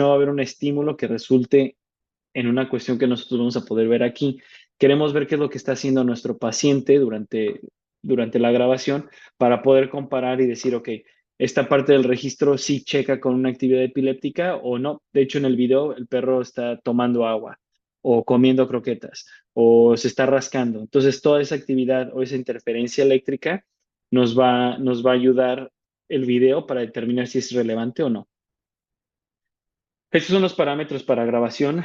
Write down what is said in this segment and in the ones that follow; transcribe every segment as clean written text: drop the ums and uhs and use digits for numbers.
no va a haber un estímulo que resulte en una cuestión que nosotros vamos a poder ver aquí. Queremos ver qué es lo que está haciendo nuestro paciente durante la grabación para poder comparar y decir, ok, esta parte del registro sí checa con una actividad epiléptica o no. De hecho, en el video el perro está tomando agua o comiendo croquetas o se está rascando. Entonces, toda esa actividad o esa interferencia eléctrica nos va a ayudar el video para determinar si es relevante o no. Estos son los parámetros para grabación.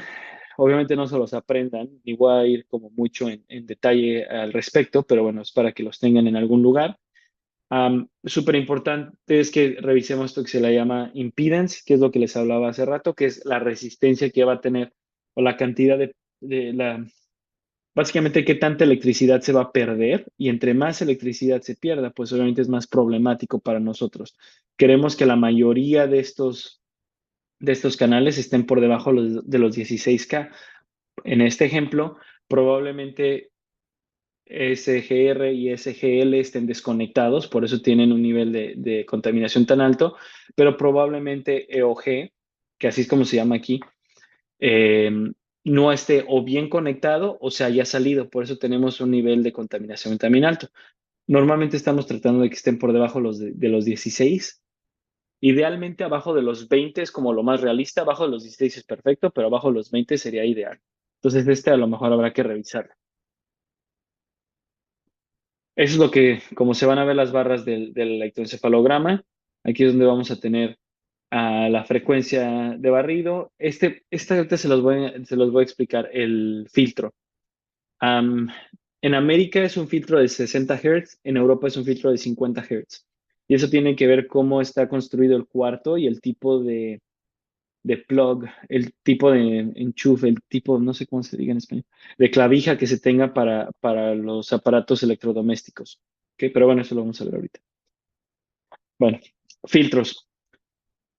Obviamente no se los aprendan, ni voy a ir como mucho en detalle al respecto, pero bueno, es para que los tengan en algún lugar. Súper importante es que revisemos esto que se le llama impedance, que es lo que les hablaba hace rato, que es la resistencia que va a tener o la cantidad básicamente qué tanta electricidad se va a perder y entre más electricidad se pierda, pues obviamente es más problemático para nosotros. Queremos que la mayoría de estos canales estén por debajo de los 16K. En este ejemplo, probablemente SGR y SGL estén desconectados, por eso tienen un nivel de contaminación tan alto, pero probablemente EOG, que así es como se llama aquí, eh, no esté o bien conectado o se haya salido, por eso tenemos un nivel de contaminación también alto. Normalmente estamos tratando de que estén por debajo de los 16. Idealmente abajo de los 20 es como lo más realista, abajo de los 16 es perfecto, pero abajo de los 20 sería ideal. Entonces este a lo mejor habrá que revisarlo. Eso es lo que, como se van a ver las barras del electroencefalograma, aquí es donde vamos a tener la frecuencia de barrido. Esta ahorita se los voy a explicar, el filtro. Am, en América es un filtro de 60 Hz, en Europa es un filtro de 50 Hz. Y eso tiene que ver cómo está construido el cuarto y el tipo de plug, el tipo de enchufe, el tipo, no sé cómo se diga en español, de clavija que se tenga para los aparatos electrodomésticos. ¿Ok? Pero bueno, eso lo vamos a ver ahorita. Bueno, filtros.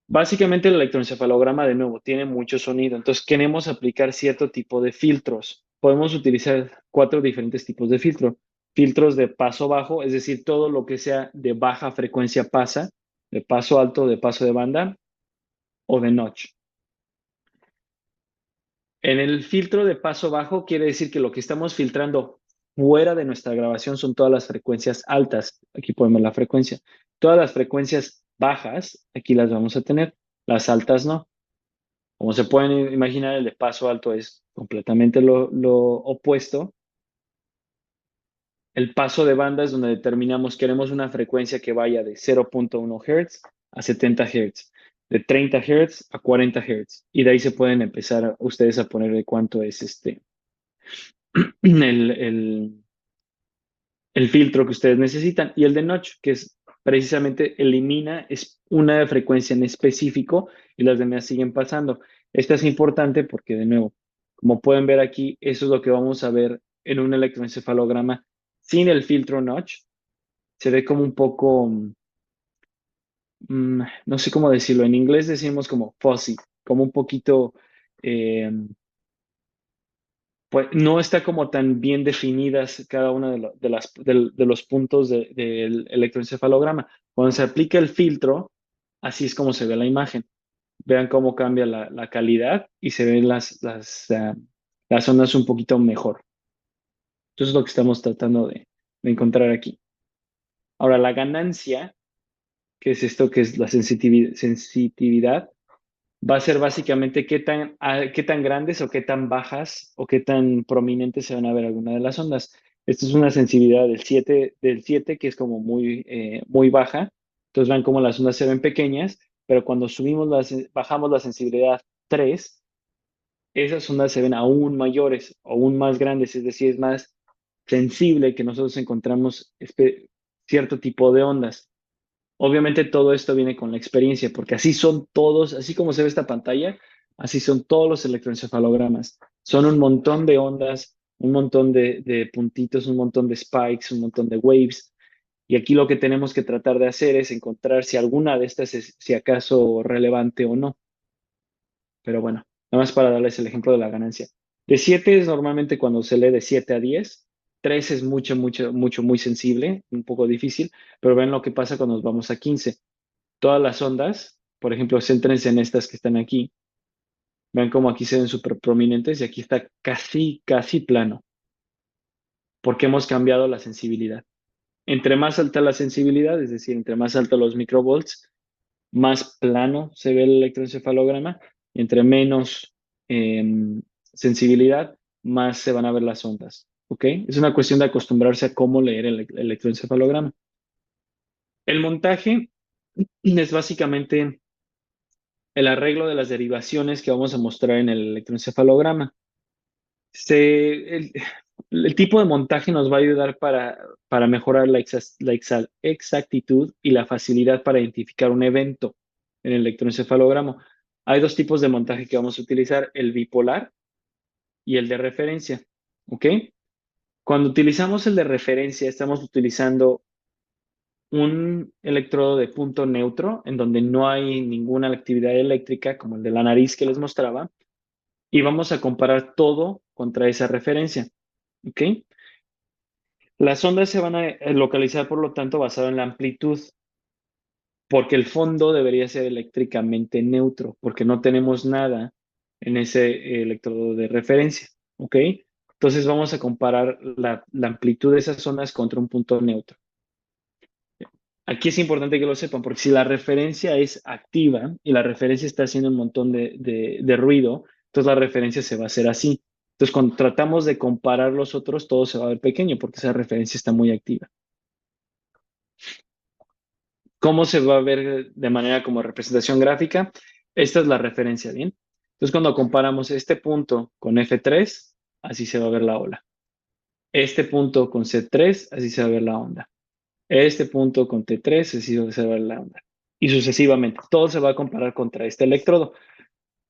Básicamente el electroencefalograma, de nuevo, tiene mucho sonido, entonces queremos aplicar cierto tipo de filtros. Podemos utilizar 4 diferentes tipos de filtro. Filtros de paso bajo, es decir, todo lo que sea de baja frecuencia pasa, de paso alto, de paso de banda o de notch. En el filtro de paso bajo quiere decir que lo que estamos filtrando fuera de nuestra grabación son todas las frecuencias altas. Aquí podemos ver la frecuencia. Todas las frecuencias bajas, aquí las vamos a tener. Las altas no. Como se pueden imaginar, el de paso alto es completamente lo opuesto. El paso de banda es donde determinamos, queremos una frecuencia que vaya de 0.1 Hz a 70 Hz, de 30 Hz a 40 Hz. Y de ahí se pueden empezar ustedes a poner de cuánto es el, el, el filtro que ustedes necesitan. Y el de notch, que es precisamente elimina es una frecuencia en específico y las demás siguen pasando. Esta es importante porque, de nuevo, como pueden ver aquí, eso es lo que vamos a ver en un electroencefalograma sin el filtro notch. Se ve como un poco, no sé cómo decirlo, en inglés decimos como fuzzy, como un poquito, eh, pues no está como tan bien definidas cada una de los puntos del electroencefalograma. Cuando se aplica el filtro, así es como se ve la imagen. Vean cómo cambia la calidad y se ven las ondas un poquito mejor. Entonces es lo que estamos tratando de encontrar aquí. Ahora, la ganancia, que es esto que es la sensitividad, va a ser básicamente qué tan grandes o qué tan bajas o qué tan prominentes se van a ver alguna de las ondas. Esto es una sensibilidad del siete que es como muy baja. Entonces van como las ondas se ven pequeñas, pero cuando bajamos la sensibilidad 3, esas ondas se ven aún mayores, aún más grandes, es decir, es más sensible que nosotros encontramos cierto tipo de ondas. Obviamente todo esto viene con la experiencia, porque así son todos, así como se ve esta pantalla, así son todos los electroencefalogramas. Son un montón de ondas, un montón de puntitos, un montón de spikes, un montón de waves. Y aquí lo que tenemos que tratar de hacer es encontrar si alguna de estas es, si acaso, relevante o no. Pero bueno, nada más para darles el ejemplo de la ganancia. De 7 es normalmente cuando se lee de 7 a 10. 3 es mucho, mucho, mucho, muy sensible, un poco difícil, pero ven lo que pasa cuando nos vamos a 15. Todas las ondas, por ejemplo, céntrense en estas que están aquí. Vean cómo aquí se ven súper prominentes y aquí está casi, casi plano, porque hemos cambiado la sensibilidad. Entre más alta la sensibilidad, es decir, entre más alto los microvolts, más plano se ve el electroencefalograma, y entre menos sensibilidad, más se van a ver las ondas. ¿Ok? Es una cuestión de acostumbrarse a cómo leer el electroencefalograma. El montaje es básicamente el arreglo de las derivaciones que vamos a mostrar en el electroencefalograma. El tipo de montaje nos va a ayudar para mejorar la exactitud y la facilidad para identificar un evento en el electroencefalograma. Hay dos tipos de montaje que vamos a utilizar, el bipolar y el de referencia. ¿Ok? Cuando utilizamos el de referencia, estamos utilizando un electrodo de punto neutro, en donde no hay ninguna actividad eléctrica, como el de la nariz que les mostraba, y vamos a comparar todo contra esa referencia. ¿Ok? Las ondas se van a localizar, por lo tanto, basado en la amplitud, porque el fondo debería ser eléctricamente neutro, porque no tenemos nada en ese electrodo de referencia. ¿Ok? Entonces vamos a comparar la amplitud de esas ondas contra un punto neutro. Aquí es importante que lo sepan, porque si la referencia es activa y la referencia está haciendo un montón de ruido, entonces la referencia se va a hacer así. Entonces, cuando tratamos de comparar los otros, todo se va a ver pequeño porque esa referencia está muy activa. ¿Cómo se va a ver de manera como representación gráfica? Esta es la referencia, ¿bien? Entonces, cuando comparamos este punto con F3, así se va a ver la ola. Este punto con C3, así se va a ver la onda. Este punto con T3, así se va a ver la onda. Y sucesivamente. Todo se va a comparar contra este electrodo.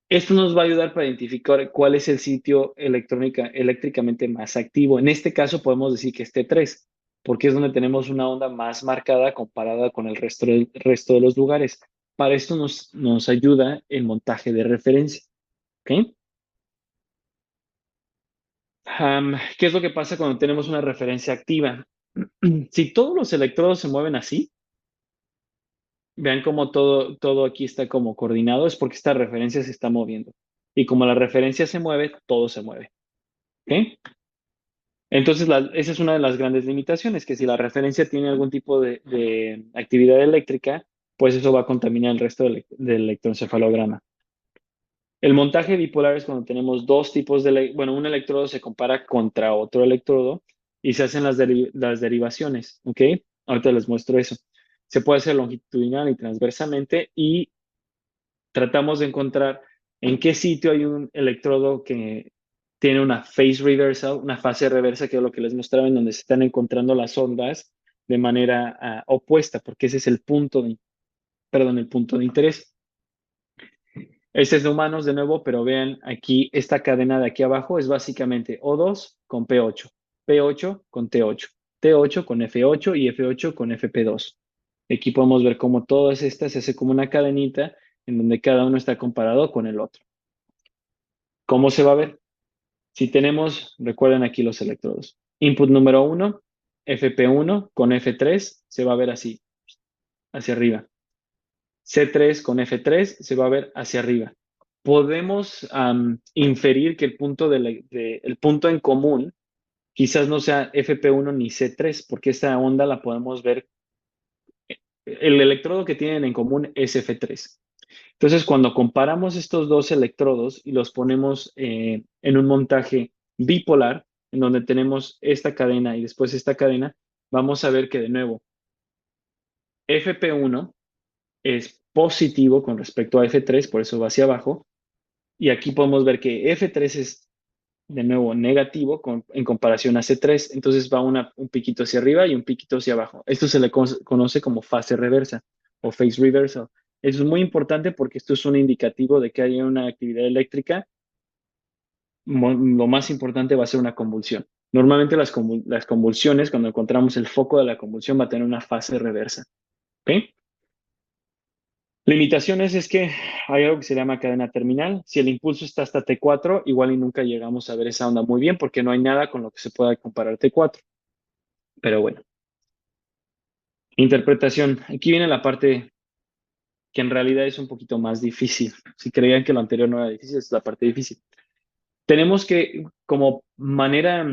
Esto nos va a ayudar para identificar cuál es el sitio eléctricamente más activo. En este caso podemos decir que es T3, porque es donde tenemos una onda más marcada comparada con el resto de los lugares. Para esto nos ayuda el montaje de referencia. ¿Ok? ¿Qué es lo que pasa cuando tenemos una referencia activa? Si todos los electrodos se mueven así, vean cómo todo aquí está como coordinado, es porque esta referencia se está moviendo. Y como la referencia se mueve, todo se mueve. ¿Ok? Entonces, esa es una de las grandes limitaciones, que si la referencia tiene algún tipo de actividad eléctrica, pues eso va a contaminar el resto del electroencefalograma. El montaje bipolar es cuando tenemos dos tipos bueno, un electrodo se compara contra otro electrodo y se hacen las derivaciones, ¿ok? Ahorita les muestro eso. Se puede hacer longitudinal y transversamente y tratamos de encontrar en qué sitio hay un electrodo que tiene una phase reversal, una fase reversa, que es lo que les mostraba, en donde se están encontrando las ondas de manera opuesta, porque ese es el punto de interés. Este es de humanos de nuevo, pero vean aquí, esta cadena de aquí abajo es básicamente O2 con P8, P8 con T8, T8 con F8 y F8 con FP2. Aquí podemos ver cómo todas estas se hace como una cadenita en donde cada uno está comparado con el otro. ¿Cómo se va a ver? Si tenemos, recuerden aquí los electrodos. Input número 1, FP1 con F3 se va a ver así, hacia arriba. C3 con F3 se va a ver hacia arriba. Podemos inferir que el punto en común quizás no sea FP1 ni C3, porque esta onda la podemos ver. El electrodo que tienen en común es F3. Entonces, cuando comparamos estos dos electrodos y los ponemos en un montaje bipolar, en donde tenemos esta cadena y después esta cadena, vamos a ver que de nuevo, FP1 es positivo con respecto a F3, por eso va hacia abajo, y aquí podemos ver que F3 es de nuevo negativo en comparación a C3, entonces va un piquito hacia arriba y un piquito hacia abajo. Esto se le conoce como fase reversa o phase reversal. Eso es muy importante porque esto es un indicativo de que hay una actividad eléctrica. Lo más importante va a ser una convulsión. Normalmente las convulsiones, cuando encontramos el foco de la convulsión, va a tener una fase reversa. ¿Ok? Limitaciones es que hay algo que se llama cadena terminal. Si el impulso está hasta T4, igual y nunca llegamos a ver esa onda muy bien porque no hay nada con lo que se pueda comparar T4. Pero bueno, interpretación. Aquí viene la parte que en realidad es un poquito más difícil. Si creían que lo anterior no era difícil, es la parte difícil. Tenemos que, como manera,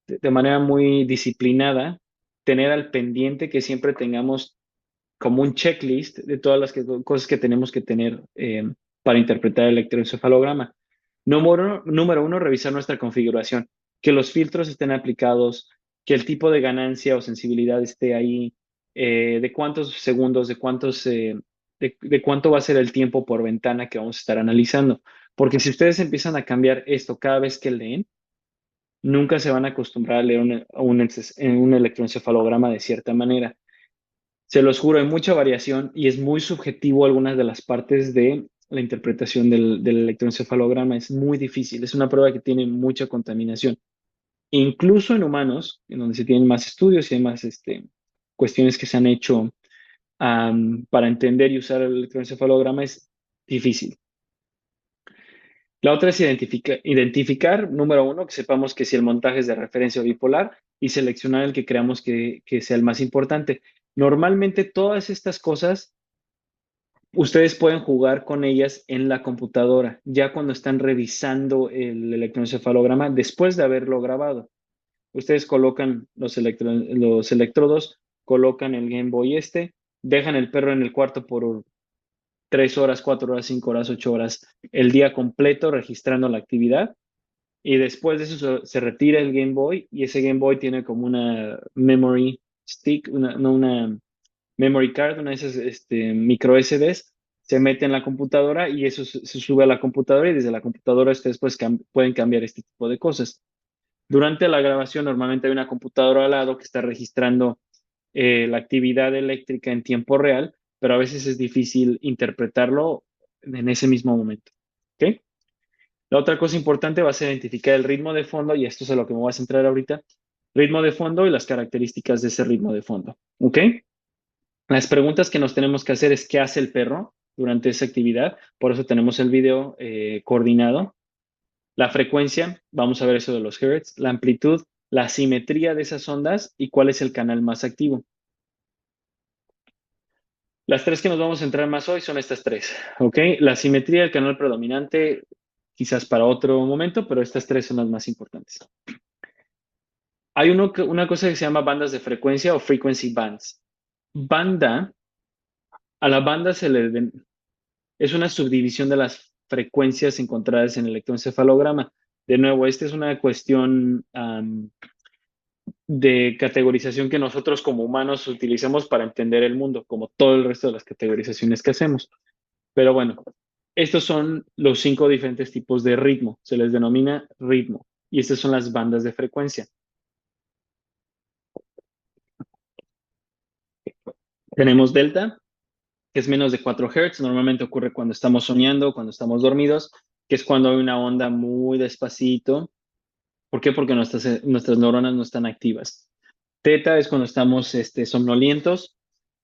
de manera muy disciplinada, tener al pendiente que siempre tengamos como un checklist de todas las cosas que tenemos que tener para interpretar el electroencefalograma. Número uno, revisar nuestra configuración, que los filtros estén aplicados, que el tipo de ganancia o sensibilidad esté ahí, de cuántos segundos, de cuánto va a ser el tiempo por ventana que vamos a estar analizando. Porque si ustedes empiezan a cambiar esto cada vez que leen, nunca se van a acostumbrar a leer un electroencefalograma de cierta manera. Se los juro, hay mucha variación y es muy subjetivo algunas de las partes de la interpretación del electroencefalograma. Es muy difícil, es una prueba que tiene mucha contaminación. Incluso en humanos, en donde se tienen más estudios y hay más cuestiones que se han hecho para entender y usar el electroencefalograma, es difícil. La otra es identificar, número uno, que sepamos que si el montaje es de referencia o bipolar y seleccionar el que creamos que sea el más importante. Normalmente todas estas cosas ustedes pueden jugar con ellas en la computadora, ya cuando están revisando el electroencefalograma después de haberlo grabado. Ustedes colocan los electrodos, colocan el Game Boy dejan el perro en el cuarto por 3 horas, 4 horas, 5 horas, 8 horas, el día completo registrando la actividad. Y después de eso se retira el Game Boy y ese Game Boy tiene como una memory stick, no una memory card, una de esas micro SDs, se mete en la computadora y eso se sube a la computadora y desde la computadora ustedes pues, pueden cambiar este tipo de cosas. Durante la grabación normalmente hay una computadora al lado que está registrando la actividad eléctrica en tiempo real, pero a veces es difícil interpretarlo en ese mismo momento. ¿Ok? La otra cosa importante va a ser identificar el ritmo de fondo, y esto es a lo que me voy a centrar ahorita, ritmo de fondo y las características de ese ritmo de fondo. ¿Ok? Las preguntas que nos tenemos que hacer es qué hace el perro durante esa actividad. Por eso tenemos el video coordinado. La frecuencia, vamos a ver eso de los hertz, la amplitud, la simetría de esas ondas y cuál es el canal más activo. Las tres que nos vamos a centrar más hoy son estas tres, ¿ok? La simetría del canal predominante, quizás para otro momento, pero estas tres son las más importantes. Hay una cosa que se llama bandas de frecuencia o frequency bands. Banda, a la banda es una subdivisión de las frecuencias encontradas en el electroencefalograma. De nuevo, esta es una cuestión de categorización que nosotros como humanos utilizamos para entender el mundo, como todo el resto de las categorizaciones que hacemos. Pero bueno, estos son los 5 diferentes tipos de ritmo. Se les denomina ritmo. Y estas son las bandas de frecuencia. Tenemos delta, que es menos de 4 Hz. Normalmente ocurre cuando estamos soñando, cuando estamos dormidos, que es cuando hay una onda muy despacito. ¿Por qué? Porque nuestras neuronas no están activas. Teta es cuando estamos somnolientos.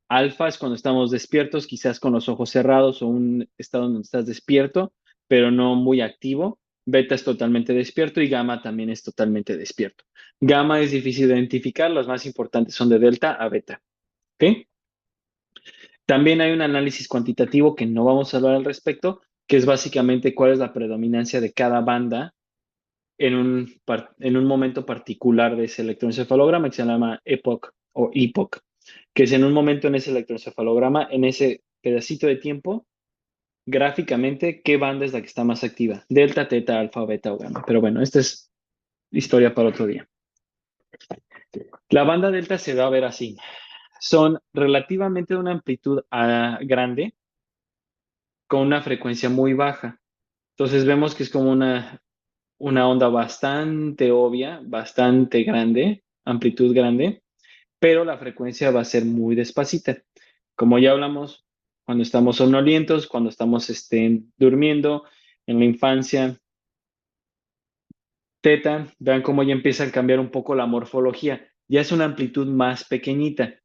Alfa es cuando estamos despiertos, quizás con los ojos cerrados o un estado donde estás despierto, pero no muy activo. Beta es totalmente despierto y gamma también es totalmente despierto. Gamma es difícil de identificar, las más importantes son de delta a beta. ¿Ok? También hay un análisis cuantitativo que no vamos a hablar al respecto, que es básicamente cuál es la predominancia de cada banda en un momento particular de ese electroencefalograma que se llama epoch o epoch, que es en un momento en ese electroencefalograma, en ese pedacito de tiempo, gráficamente, qué banda es la que está más activa, delta, teta, alfa, beta o gamma. Pero bueno, esta es historia para otro día. La banda delta se va a ver así. Son relativamente de una amplitud grande con una frecuencia muy baja. Entonces vemos que es como una onda bastante obvia, bastante grande, amplitud grande, pero la frecuencia va a ser muy despacita. Como ya hablamos, cuando estamos somnolientos, cuando estamos durmiendo, en la infancia, teta, vean cómo ya empieza a cambiar un poco la morfología. Ya es una amplitud más pequeñita,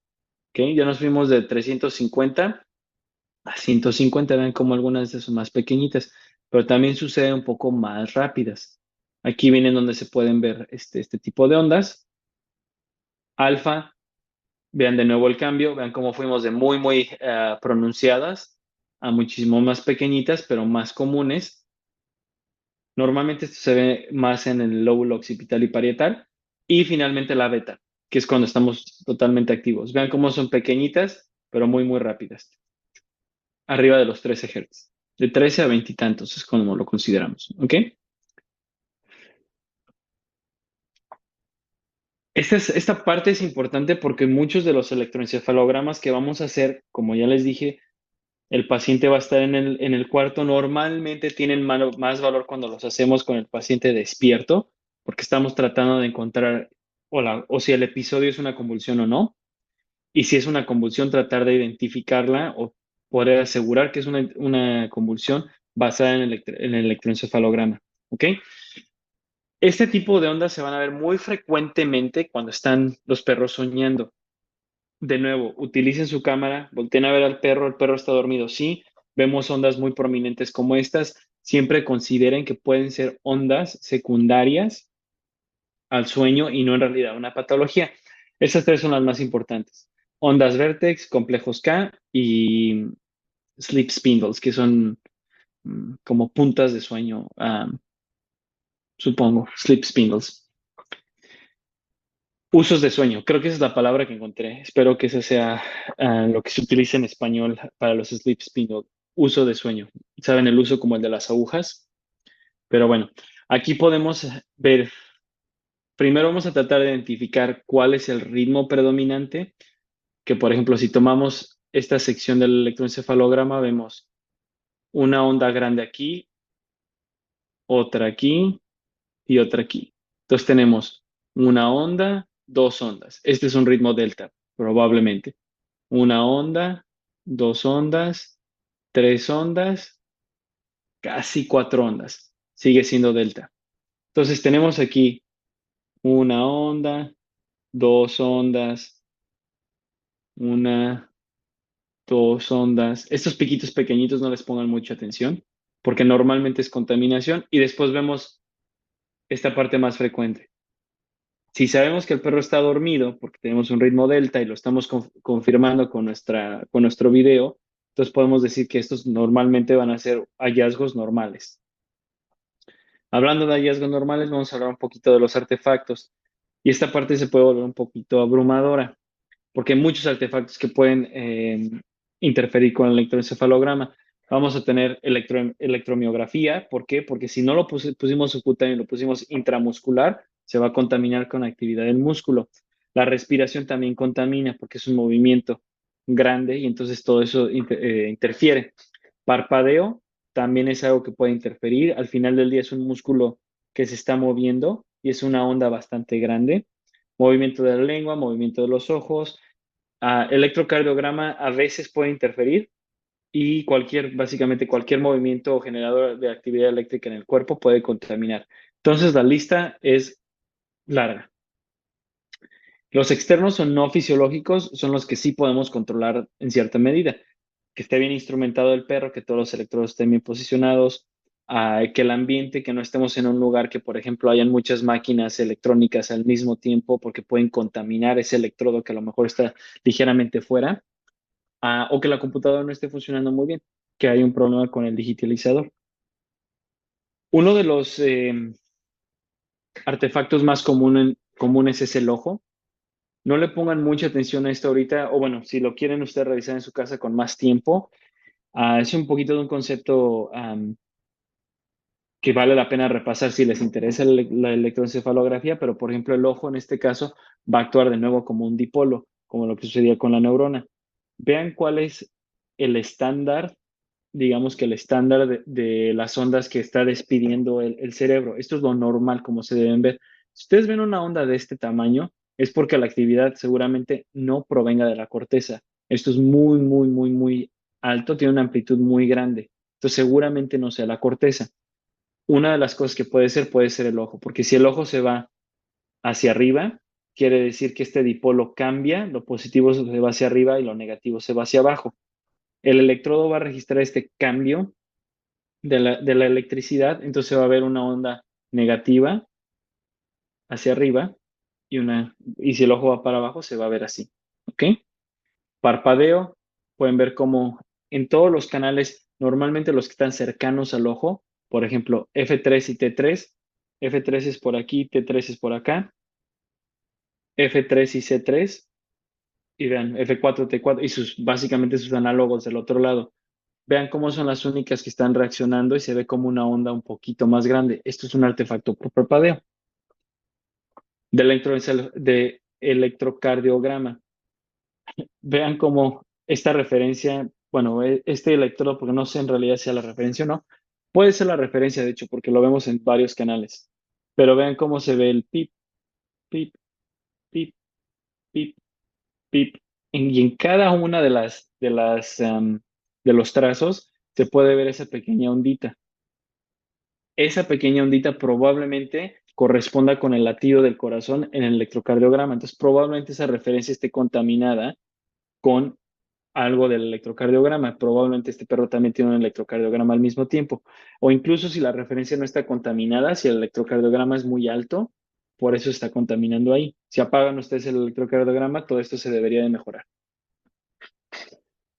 ¿ok? Ya nos fuimos de 350 a 150, vean como algunas de son más pequeñitas, pero también sucede un poco más rápidas. Aquí vienen donde se pueden ver este tipo de ondas. Alfa, vean de nuevo el cambio, vean cómo fuimos de muy, muy pronunciadas a muchísimo más pequeñitas, pero más comunes. Normalmente esto se ve más en el lóbulo occipital y parietal. Y finalmente la beta, que es cuando estamos totalmente activos. Vean cómo son pequeñitas, pero muy, muy rápidas. Arriba de los 13 Hz. De 13 a 20 y tantos es como lo consideramos. ¿Ok? Esta parte es importante porque muchos de los electroencefalogramas que vamos a hacer, como ya les dije, el paciente va a estar en el cuarto. Normalmente tienen más valor cuando los hacemos con el paciente despierto, porque estamos tratando de encontrar o si el episodio es una convulsión o no. Y si es una convulsión, tratar de identificarla o poder asegurar que es una convulsión basada en el electroencefalograma. ¿Ok? Este tipo de ondas se van a ver muy frecuentemente cuando están los perros soñando. De nuevo, utilicen su cámara, volteen a ver al perro, el perro está dormido. Sí, vemos ondas muy prominentes como estas. Siempre consideren que pueden ser ondas secundarias al sueño y no en realidad una patología. Esas tres son las más importantes. Ondas vértex, complejos K y sleep spindles, que son como puntas de sueño, supongo, sleep spindles. Usos de sueño, creo que esa es la palabra que encontré. Espero que ese sea lo que se utiliza en español para los sleep spindle. Uso de sueño. Saben el uso como el de las agujas, pero bueno, aquí podemos ver. Primero vamos a tratar de identificar cuál es el ritmo predominante, que por ejemplo, si tomamos esta sección del electroencefalograma, vemos una onda grande aquí, otra aquí y otra aquí. Entonces tenemos una onda, dos ondas. Este es un ritmo delta, probablemente. Una onda, dos ondas, tres ondas, casi cuatro ondas. Sigue siendo delta. Entonces tenemos aquí una onda, dos ondas, una, dos ondas. Estos piquitos pequeñitos no les pongan mucha atención porque normalmente es contaminación y después vemos esta parte más frecuente. Si sabemos que el perro está dormido porque tenemos un ritmo delta y lo estamos confirmando con nuestro video, entonces podemos decir que estos normalmente van a ser hallazgos normales. Hablando de hallazgos normales, vamos a hablar un poquito de los artefactos. Y esta parte se puede volver un poquito abrumadora, porque hay muchos artefactos que pueden interferir con el electroencefalograma. Vamos a tener electromiografía. ¿Por qué? Porque si no lo pusimos subcutáneo y lo pusimos intramuscular, se va a contaminar con la actividad del músculo. La respiración también contamina porque es un movimiento grande y entonces todo eso interfiere. Parpadeo también es algo que puede interferir. Al final del día es un músculo que se está moviendo y es una onda bastante grande. Movimiento de la lengua, movimiento de los ojos. Electrocardiograma a veces puede interferir y básicamente cualquier movimiento o generador de actividad eléctrica en el cuerpo puede contaminar. Entonces la lista es larga. Los externos o no fisiológicos son los que sí podemos controlar en cierta medida. Que esté bien instrumentado el perro, que todos los electrodos estén bien posicionados, que el ambiente, que no estemos en un lugar que, por ejemplo, hayan muchas máquinas electrónicas al mismo tiempo porque pueden contaminar ese electrodo que a lo mejor está ligeramente fuera, o que la computadora no esté funcionando muy bien, que hay un problema con el digitalizador. Uno de los artefactos más comunes es el ojo. No le pongan mucha atención a esto ahorita, o bueno, si lo quieren ustedes realizar en su casa con más tiempo, es un poquito de un concepto que vale la pena repasar si les interesa la electroencefalografía, pero por ejemplo el ojo en este caso va a actuar de nuevo como un dipolo, como lo que sucedía con la neurona. Vean cuál es el estándar, digamos que el estándar de las ondas que está despidiendo el cerebro. Esto es lo normal, como se deben ver. Si ustedes ven una onda de este tamaño, es porque la actividad seguramente no provenga de la corteza. Esto es muy, muy, muy, muy alto, tiene una amplitud muy grande. Entonces seguramente no sea la corteza. Una de las cosas que puede ser el ojo, porque si el ojo se va hacia arriba, quiere decir que este dipolo cambia, lo positivo se va hacia arriba y lo negativo se va hacia abajo. El electrodo va a registrar este cambio de la electricidad, entonces va a haber una onda negativa hacia arriba y si el ojo va para abajo se va a ver así, ¿ok? Parpadeo, pueden ver cómo en todos los canales, normalmente los que están cercanos al ojo, por ejemplo, F3 y T3, F3 es por aquí, T3 es por acá, F3 y C3, y vean, F4, T4, y básicamente sus análogos del otro lado. Vean cómo son las únicas que están reaccionando y se ve como una onda un poquito más grande. Esto es un artefacto por parpadeo de electrocardiograma. Vean cómo esta referencia, bueno, este electrodo, porque no sé en realidad si es la referencia o no, puede ser la referencia, de hecho, porque lo vemos en varios canales. Pero vean cómo se ve el pip, pip, pip, pip, pip. Y en cada una de los trazos se puede ver esa pequeña ondita. Esa pequeña ondita probablemente corresponda con el latido del corazón en el electrocardiograma. Entonces, probablemente esa referencia esté contaminada con algo del electrocardiograma. Probablemente este perro también tiene un electrocardiograma al mismo tiempo. O incluso si la referencia no está contaminada, si el electrocardiograma es muy alto, por eso está contaminando ahí. Si apagan ustedes el electrocardiograma, todo esto se debería de mejorar.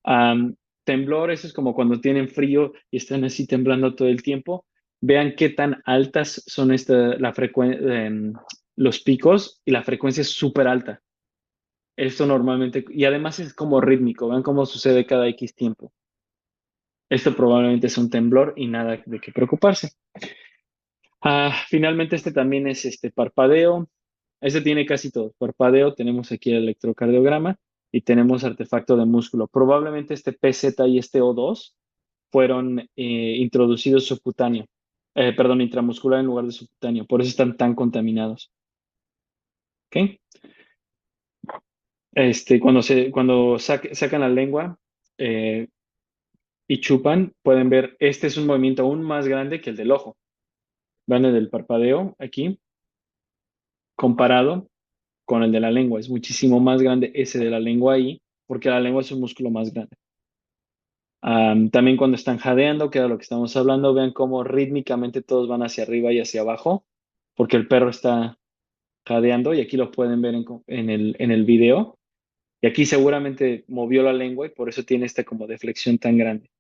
Am, Temblor, eso es como cuando tienen frío y están así temblando todo el tiempo. Vean qué tan altas son los picos y la frecuencia es súper alta. Esto normalmente, y además es como rítmico, vean cómo sucede cada X tiempo. Esto probablemente es un temblor y nada de qué preocuparse. Finalmente, este también es parpadeo. Este tiene casi todo. Parpadeo, tenemos aquí el electrocardiograma y tenemos artefacto de músculo. Probablemente este PZ y este O2 fueron introducidos subcutáneo, perdón, intramuscular en lugar de subcutáneo. Por eso están tan contaminados. ¿Ok? Cuando sacan la lengua eh, y chupan, pueden ver, este es un movimiento aún más grande que el del ojo. Vean el del parpadeo aquí, comparado con el de la lengua. Es muchísimo más grande ese de la lengua ahí, porque la lengua es un músculo más grande. También cuando están jadeando, que era lo que estamos hablando, vean cómo rítmicamente todos van hacia arriba y hacia abajo, porque el perro está jadeando y aquí lo pueden ver en el video. Y aquí seguramente movió la lengua y por eso tiene esta como deflexión tan grande.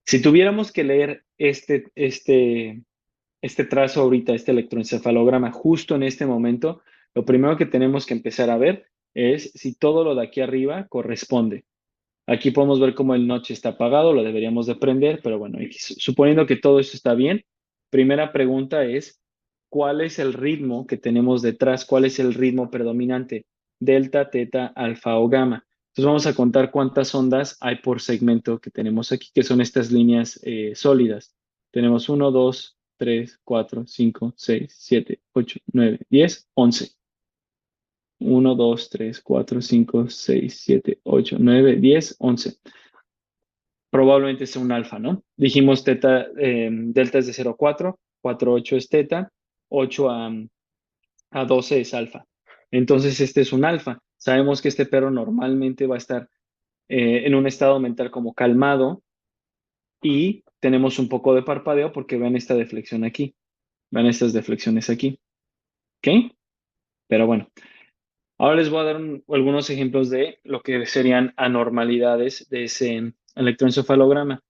Si tuviéramos que leer este trazo ahorita, este electroencefalograma, justo en este momento, lo primero que tenemos que empezar a ver es si todo lo de aquí arriba corresponde. Aquí podemos ver cómo el notch está apagado, lo deberíamos de prender, pero bueno, suponiendo que todo esto está bien, primera pregunta es, ¿cuál es el ritmo que tenemos detrás? ¿Cuál es el ritmo predominante? Delta, teta, alfa o gamma. Entonces vamos a contar cuántas ondas hay por segmento que tenemos aquí, que son estas líneas sólidas. Tenemos 1, 2, 3, 4, 5, 6, 7, 8, 9, 10, 11. 1, 2, 3, 4, 5, 6, 7, 8, 9, 10, 11. Probablemente sea un alfa, ¿no? Dijimos delta es de 0 a 4, 4 a 8 es teta, 8 a 12 es alfa. Entonces este es un alfa. Sabemos que este perro normalmente va a estar en un estado mental como calmado y tenemos un poco de parpadeo porque ven esta deflexión aquí, ven estas deflexiones aquí. ¿Ok? Pero bueno, ahora les voy a dar algunos ejemplos de lo que serían anormalidades de ese electroencefalograma.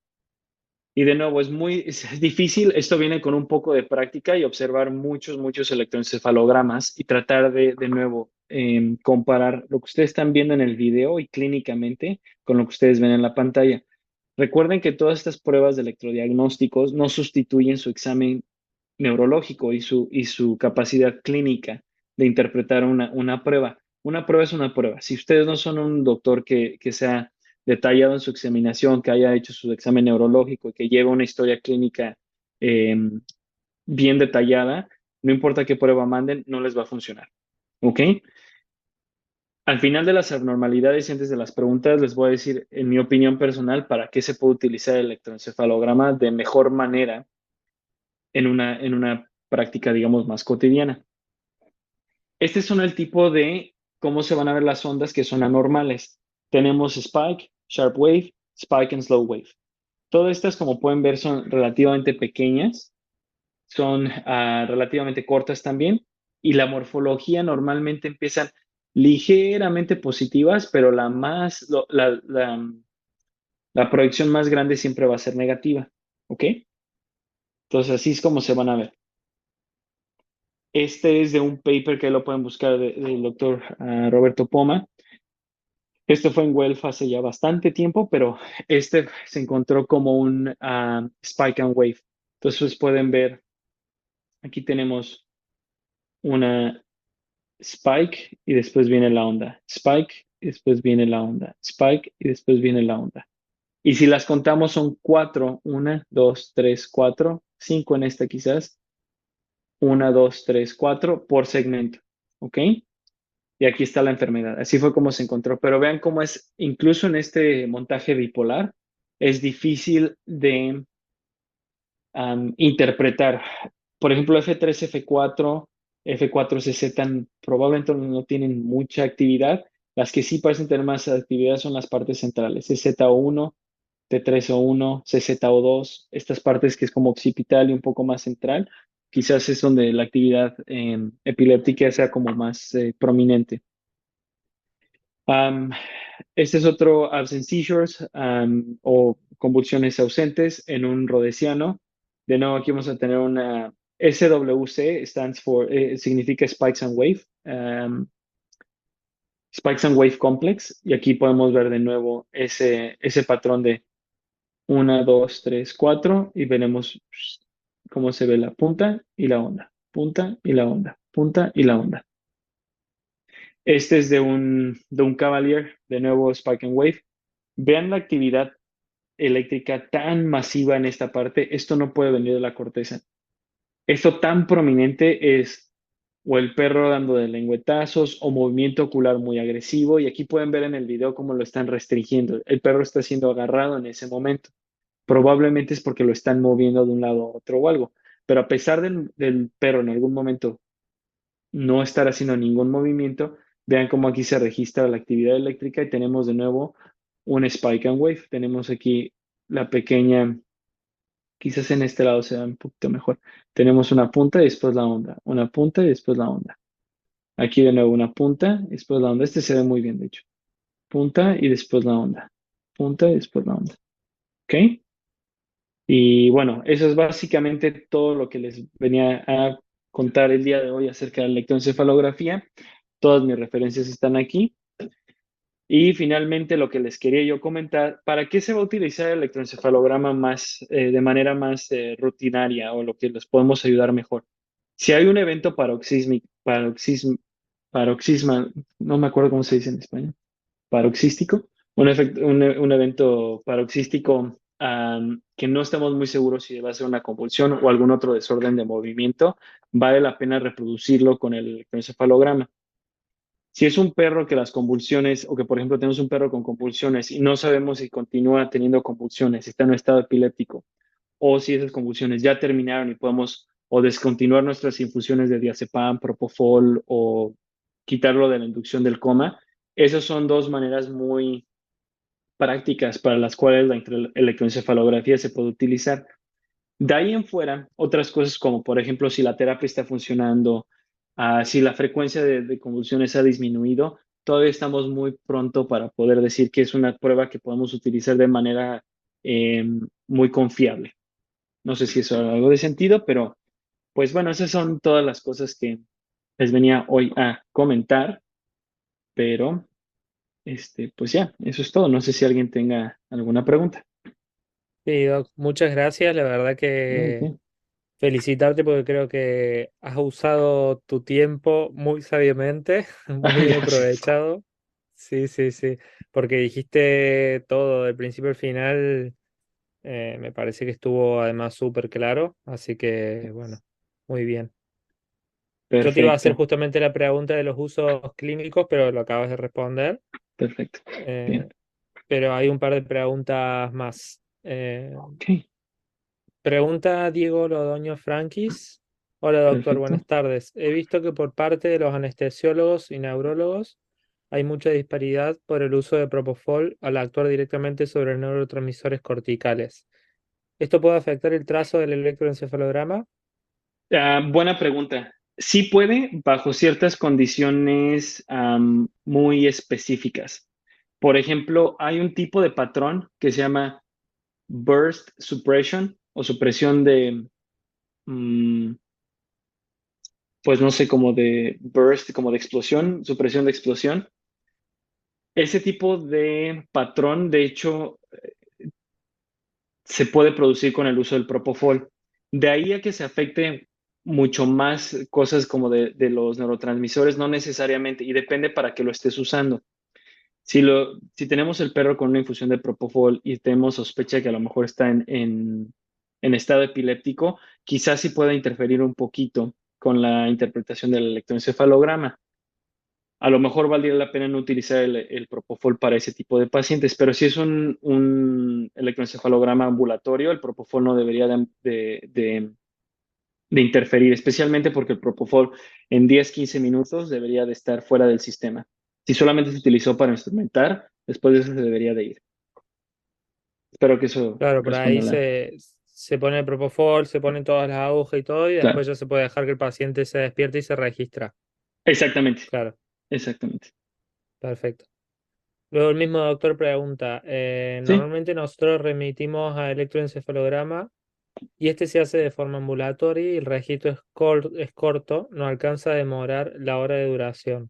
Y de nuevo, es difícil. Esto viene con un poco de práctica y observar muchos electroencefalogramas y tratar de nuevo, comparar lo que ustedes están viendo en el video y clínicamente con lo que ustedes ven en la pantalla. Recuerden que todas estas pruebas de electrodiagnósticos no sustituyen su examen neurológico y su capacidad clínica de interpretar una prueba. Una prueba es una prueba. Si ustedes no son un doctor que sea detallado en su examinación, que haya hecho su examen neurológico y que lleve una historia clínica eh, bien detallada, no importa qué prueba manden, no les va a funcionar. ¿Ok? Al final de las abnormalidades y antes de las preguntas, les voy a decir, en mi opinión personal, para qué se puede utilizar el electroencefalograma de mejor manera en una práctica, digamos, más cotidiana. Este son el tipo de cómo se van a ver las ondas que son anormales. Tenemos spike, sharp wave, spike and slow wave. Todas estas, como pueden ver, son relativamente pequeñas, son relativamente cortas también, y la morfología normalmente empiezan ligeramente positivas, pero la proyección más grande siempre va a ser negativa, ¿ok? Entonces así es como se van a ver. Este es de un paper que lo pueden buscar del doctor Roberto Poma. Esto fue en Guelph hace ya bastante tiempo, pero este se encontró como un spike and wave. Entonces pueden ver, aquí tenemos una spike y después viene la onda. Spike y después viene la onda. Spike y después viene la onda. Y si las contamos son cuatro, una, dos, tres, cuatro, cinco en esta quizás, una, dos, tres, cuatro por segmento, ¿ok? Y aquí está la enfermedad. Así fue como se encontró. Pero vean cómo es, incluso en este montaje bipolar, es difícil de interpretar. Por ejemplo, F3, F4, F4 CZ probablemente no tienen mucha actividad. Las que sí parecen tener más actividad son las partes centrales, CZ1, T3O1, CZO2, estas partes que es como occipital y un poco más central. Quizás es donde la actividad epiléptica sea como más prominente. Um, este es otro absent seizures o convulsiones ausentes en un rodesiano. De nuevo, aquí vamos a tener una SWC, significa Spikes and Wave, Spikes and Wave Complex. Y aquí podemos ver de nuevo ese patrón de 1, 2, 3, 4 y veremos cómo se ve la punta y la onda, punta y la onda, punta y la onda. Este es de un Cavalier, de nuevo Spike and Wave. Vean la actividad eléctrica tan masiva en esta parte. Esto no puede venir de la corteza. Esto tan prominente es o el perro dando de lengüetazos o movimiento ocular muy agresivo. Y aquí pueden ver en el video cómo lo están restringiendo. El perro está siendo agarrado en ese momento. Probablemente es porque lo están moviendo de un lado a otro o algo. Pero a pesar del perro en algún momento no estar haciendo ningún movimiento, vean cómo aquí se registra la actividad eléctrica y tenemos de nuevo un spike and wave. Tenemos aquí la pequeña, quizás en este lado se ve un poquito mejor. Tenemos una punta y después la onda, una punta y después la onda. Aquí de nuevo una punta y después la onda. Este se ve muy bien, de hecho. Punta y después la onda. Punta y después la onda. ¿Ok? Y bueno, eso es básicamente todo lo que les venía a contar el día de hoy acerca de la electroencefalografía. Todas mis referencias están aquí. Y finalmente lo que les quería yo comentar, ¿para qué se va a utilizar el electroencefalograma de manera más rutinaria o lo que les podemos ayudar mejor? Si hay un evento paroxismal, no me acuerdo cómo se dice en español, paroxístico, un evento paroxístico que no estamos muy seguros si va a ser una convulsión o algún otro desorden de movimiento, vale la pena reproducirlo con el electroencefalograma. Si es un perro que las convulsiones, o que por ejemplo tenemos un perro con convulsiones y no sabemos si continúa teniendo convulsiones, si está en un estado epiléptico, o si esas convulsiones ya terminaron y podemos o descontinuar nuestras infusiones de diazepam, propofol o quitarlo de la inducción del coma, esas son dos maneras muy prácticas para las cuales la electroencefalografía se puede utilizar. De ahí en fuera, otras cosas como por ejemplo si la terapia está funcionando, si la frecuencia de convulsiones ha disminuido, todavía estamos muy pronto para poder decir que es una prueba que podemos utilizar de manera muy confiable. No sé si eso es algo de sentido, pero pues bueno, esas son todas las cosas que les venía hoy a comentar, pero pues ya, eso es todo. No sé si alguien tenga alguna pregunta. Sí, Doc, muchas gracias. La verdad No, que ok. felicitarte porque creo que has usado tu tiempo muy sabiamente, muy bien Gracias. aprovechado. Sí, sí, sí, porque dijiste todo del principio al final. Me parece que estuvo además súper claro, así que bueno, muy bien. Yo te iba a hacer Perfecto, justamente la pregunta de los usos clínicos, pero lo acabas de responder. perfecto. Eh, Bien, pero hay un par de preguntas más. ok, Pregunta Diego Lodoño Franquis. Hola doctor, perfecto. buenas tardes. He visto que por parte de los anestesiólogos y neurólogos hay mucha disparidad por el uso de Propofol al actuar directamente sobre neurotransmisores corticales. ¿Esto puede afectar el trazo del electroencefalograma? Buena pregunta. Sí puede, bajo ciertas condiciones muy específicas. Por ejemplo, hay un tipo de patrón que se llama burst suppression o supresión de, mm, pues no sé, como de burst, como de explosión, supresión de explosión. Ese tipo de patrón, de hecho, se puede producir con el uso del propofol. De ahí a que se afecte mucho más cosas como de los neurotransmisores, no necesariamente, y depende para qué lo estés usando. Si tenemos el perro con una infusión de propofol y tenemos sospecha que a lo mejor está en estado epiléptico, quizás sí pueda interferir un poquito con la interpretación del electroencefalograma. A lo mejor valdría la pena no utilizar el propofol para ese tipo de pacientes, pero si es un electroencefalograma ambulatorio, el propofol no debería de interferir, especialmente porque el propofol en 10-15 minutos debería de estar fuera del sistema. Si solamente se utilizó para instrumentar, después de eso se debería de ir. Espero que eso Claro, por responda ahí la... se pone el propofol, se ponen todas las agujas y todo, y Claro, después ya se puede dejar que el paciente se despierte y se registra. exactamente, Claro, exactamente. perfecto. Luego el mismo doctor pregunta, Sí. normalmente nosotros remitimos a electroencefalograma y este se hace de forma ambulatoria y el registro es corto, no alcanza a demorar la hora de duración.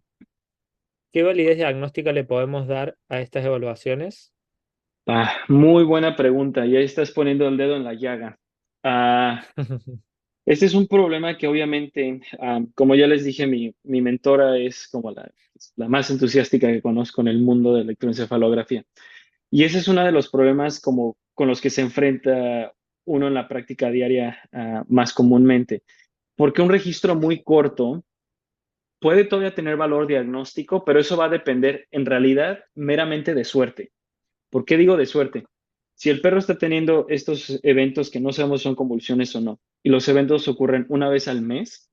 ¿Qué validez diagnóstica le podemos dar a estas evaluaciones? Muy buena pregunta. Y ahí estás poniendo el dedo en la llaga. Ah, Este es un problema que obviamente, como ya les dije, mi mentora es como la más entusiástica que conozco en el mundo de electroencefalografía. Y ese es uno de los problemas como con los que se enfrenta uno en la práctica diaria, más comúnmente. Porque un registro muy corto puede todavía tener valor diagnóstico, pero eso va a depender en realidad meramente de suerte. ¿Por qué digo de suerte? Si el perro está teniendo estos eventos que no sabemos si son convulsiones o no, y los eventos ocurren una vez al mes,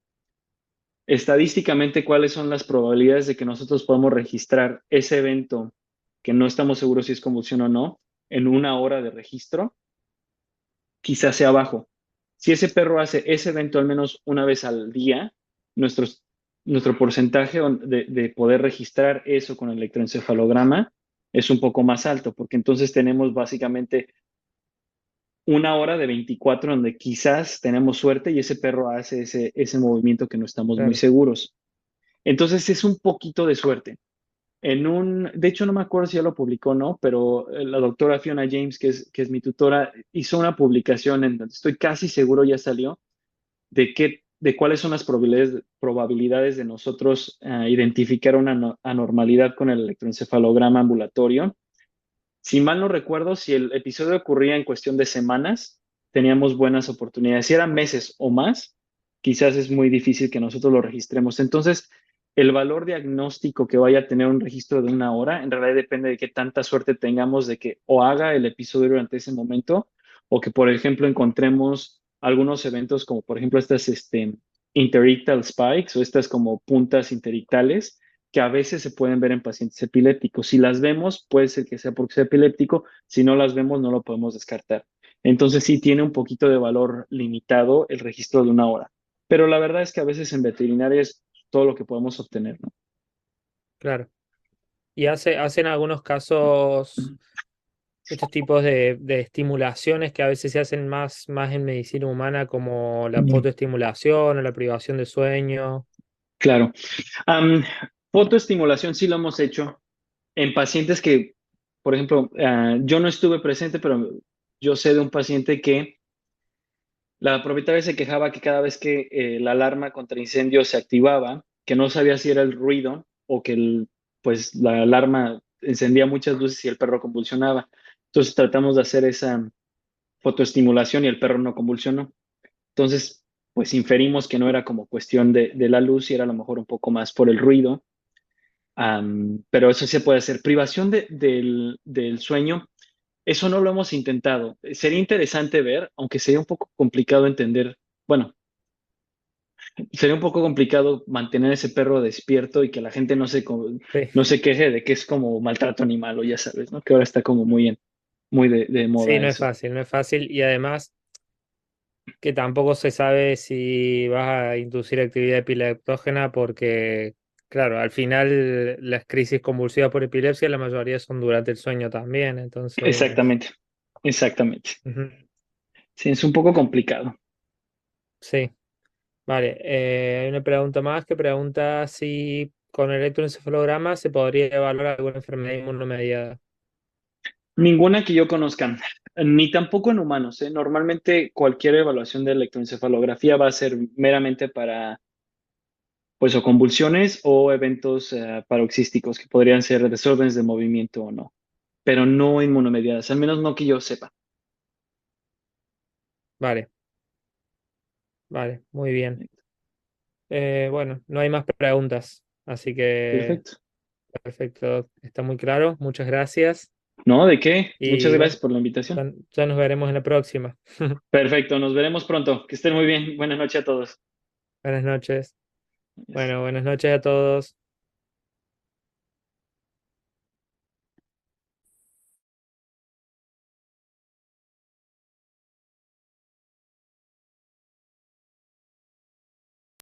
estadísticamente, ¿cuáles son las probabilidades de que nosotros podamos registrar ese evento que no estamos seguros si es convulsión o no en una hora de registro? Quizás sea bajo. Si ese perro hace ese evento al menos una vez al día, nuestros, nuestro porcentaje de poder registrar eso con el electroencefalograma es un poco más alto, porque entonces tenemos básicamente una hora de 24 donde quizás tenemos suerte y ese perro hace ese movimiento que no estamos muy Claro. seguros. Entonces es un poquito de suerte. De hecho no me acuerdo si ya lo publicó o no, pero la doctora Fiona James, que es mi tutora, hizo una publicación en donde estoy casi seguro ya salió, de cuáles son las probabilidades de nosotros identificar una anormalidad con el electroencefalograma ambulatorio. Si mal no recuerdo, si el episodio ocurría en cuestión de semanas, teníamos buenas oportunidades. Si eran meses o más, quizás es muy difícil que nosotros lo registremos. Entonces, el valor diagnóstico que vaya a tener un registro de una hora, en realidad depende de qué tanta suerte tengamos de que o haga el episodio durante ese momento o que, por ejemplo, encontremos algunos eventos como, por ejemplo, estas interictal spikes o estas como puntas interictales que a veces se pueden ver en pacientes epilépticos. Si las vemos, puede ser que sea porque sea epiléptico, si no las vemos, no lo podemos descartar. Entonces sí tiene un poquito de valor limitado el registro de una hora. Pero la verdad es que a veces en veterinaria es todo lo que podemos obtener, ¿no? Claro. Y hacen algunos casos estos tipos de estimulaciones que a veces se hacen más en medicina humana, como la Mm. fotoestimulación o la privación de sueño. Claro. Am, Fotoestimulación sí lo hemos hecho en pacientes que, por ejemplo, yo no estuve presente, pero yo sé de un paciente que la propietaria se quejaba que cada vez que la alarma contra incendio se activaba, que no sabía si era el ruido o que pues la alarma encendía muchas luces y el perro convulsionaba. Entonces tratamos de hacer esa fotoestimulación y el perro no convulsionó. Entonces, pues inferimos que no era como cuestión de la luz y era a lo mejor un poco más por el ruido. Pero eso se puede hacer. Privación del sueño, eso no lo hemos intentado. Sería interesante ver, aunque sería un poco complicado entender. Bueno, sería un poco complicado mantener ese perro despierto y que la gente Sí, no se queje de que es como maltrato animal o ya sabes, ¿no? Que ahora está como muy de sí, moda no es eso. fácil, no es fácil. Y además, que tampoco se sabe si vas a inducir actividad epileptógena porque, claro, al final las crisis convulsivas por epilepsia la mayoría son durante el sueño también, entonces, Exactamente, exactamente. ujú, Sí, es un poco complicado. sí. Vale, hay una pregunta más que pregunta si con el electroencefalograma se podría evaluar alguna enfermedad inmunomediada. Ninguna que yo conozca, ni tampoco en humanos, ¿eh? Normalmente cualquier evaluación de electroencefalografía va a ser meramente para, pues, o convulsiones o eventos paroxísticos que podrían ser desórdenes de movimiento o no, pero no inmunomediadas, al menos no que yo sepa. Vale, vale, muy bien. Bueno, no hay más preguntas, así que Perfecto. perfecto, está muy claro. Muchas gracias No, ¿de qué? Muchas y gracias bueno, por la invitación. ya nos veremos en la próxima. Perfecto, nos veremos pronto. Que estén muy bien. Buenas noches a todos. Buenas noches. Adiós. Bueno, buenas noches a todos.